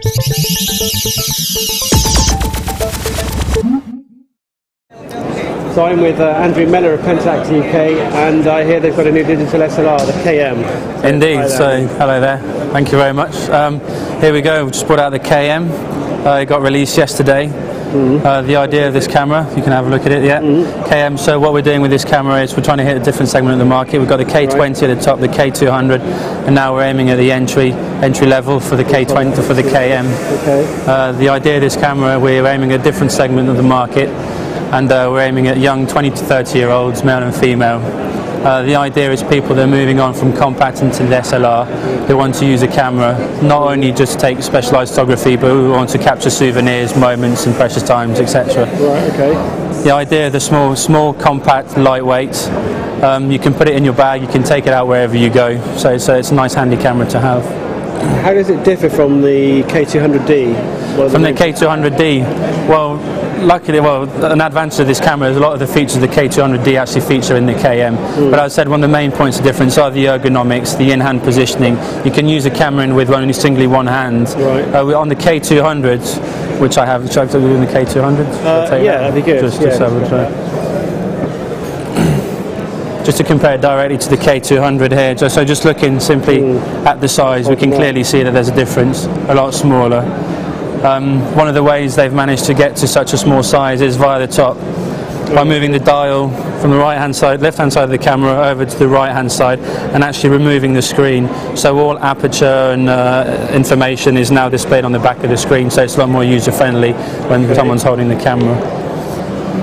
So I'm with Andrew Mellor of Pentax UK, and I hear they've got a new digital SLR, the KM. Indeed, so hello there, thank you very much. Here we go, we just brought out the KM, it got released yesterday. The idea of this camera, you can have a look at it, KM, so what we're doing with this camera is we're trying to hit a different segment of the market. We've got the K20 at the top, the K200, and now we're aiming at the entry level for the K20, for the KM. Okay. The idea of this camera, we're aiming at a different segment of the market, and we're aiming at young 20 to 30 year olds, male and female. The idea is people that are moving on from compact into the SLR, who want to use a camera, not only just take specialised photography, but who want to capture souvenirs, moments and precious times, etc. Right, okay. The idea of the small, compact, lightweight, you can put it in your bag, you can take it out wherever you go, so it's a nice handy camera to have. How does it differ from the K200D? From the K200D? Well, luckily, an advantage of this camera is a lot of the features of the K200D actually feature in the KM. But as I said, one of the main points of difference are the ergonomics, the in-hand positioning. You can use a camera in with only singly one hand. Right. On the K200s, which I have in the K200s. Yeah, that'd be good. Just to compare it directly to the K200 here, so just looking simply at the size, we can clearly see that there's a difference, a lot smaller. One of the ways they've managed to get to such a small size is via the top, by moving the dial from the left-hand side of the camera over to the right-hand side and actually removing the screen. So all aperture and information is now displayed on the back of the screen, so it's a lot more user-friendly when someone's holding the camera.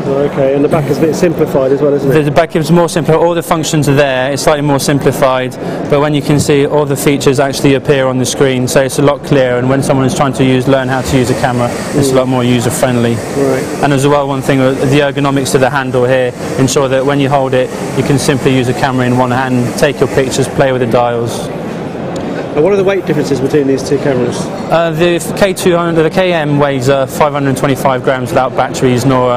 Okay, and the back is a bit simplified as well, isn't it? The back is more simple. All the functions are there. It's slightly more simplified, but when you can see all the features actually appear on the screen, so it's a lot clearer. And when someone is trying to learn how to use a camera, it's a lot more user-friendly. Right. And as well, one thing, the ergonomics of the handle here ensure that when you hold it, you can simply use a camera in one hand, take your pictures, play with the dials. And what are the weight differences between these two cameras? The K200, the KM weighs 525 grams without batteries nor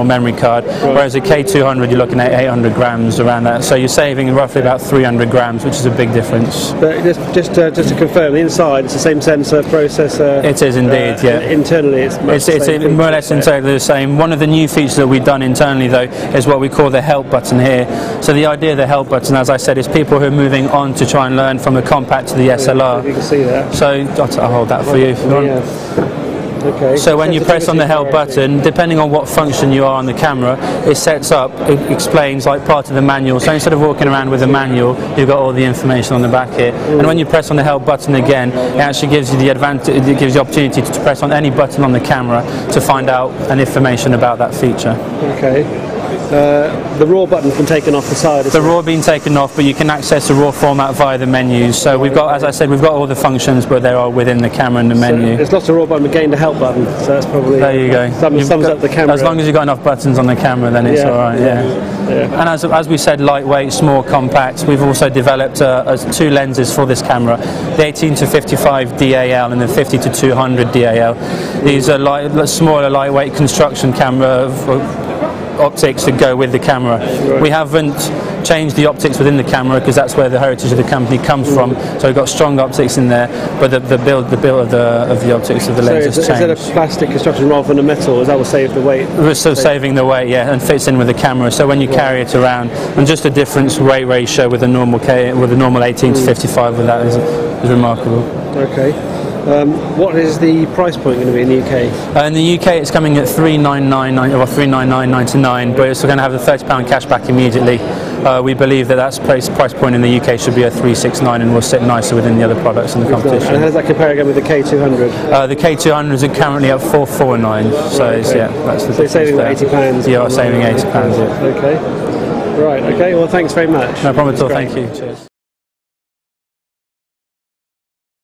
memory card, whereas the K200 you're looking at 800 grams around that. So you're saving roughly about 300 grams, which is a big difference. But just to confirm, the inside it's the same sensor, processor. It is indeed, yeah. Internally, it's more or less entirely the same. One of the new features that we've done internally, though, is what we call the help button here. So the idea of the help button, as I said, is people who are moving on to try and learn from a compact to the SLR. You can see that. So I'll hold that for you if you want. Okay. So when you press on the help button, depending on what function you are on the camera, it sets up, it explains like part of the manual. So instead of walking around with a manual, you've got all the information on the back here. And when you press on the help button again, it actually gives you the advantage, it gives you the opportunity to press on any button on the camera to find out an information about that feature. Okay. The RAW button's been taken off the side. The RAW being taken off, but you can access the RAW format via the menus. So we've got, as I said, we've got all the functions, but they are within the camera and the menu. There's lots of RAW button, but gained a help button, so that's probably there you go. Sums up the camera. As long as you've got enough buttons on the camera, then it's all right. Yeah. And as we said, lightweight, small, compact. We've also developed two lenses for this camera: the 18 to 55 DAL and the 50 to 200 DAL. These are smaller, lightweight construction camera optics that go with the camera. Right. We haven't changed the optics within the camera because that's where the heritage of the company comes from. So we've got strong optics in there, but the build of the optics of the lens has changed. Is it a plastic construction rather than a metal? Is that will save the weight? We're still saving the weight, yeah, and fits in with the camera. So when you carry it around, and just a difference weight ratio with a normal 18 to 55 with that is remarkable. Okay. What is the price point going to be in the UK? In the UK it's coming at $399.99, but it's going to have the £30 cash back immediately. We believe that price point in the UK should be at $369 and will sit nicer within the other products in the competition. And how does that compare again with the K200? The K200s are currently at $449, so it's, yeah, that's the difference. So you're saving £80? You are saving £80, yeah. Okay. Right, okay, well thanks very much. No problem at all, thank you. Cheers.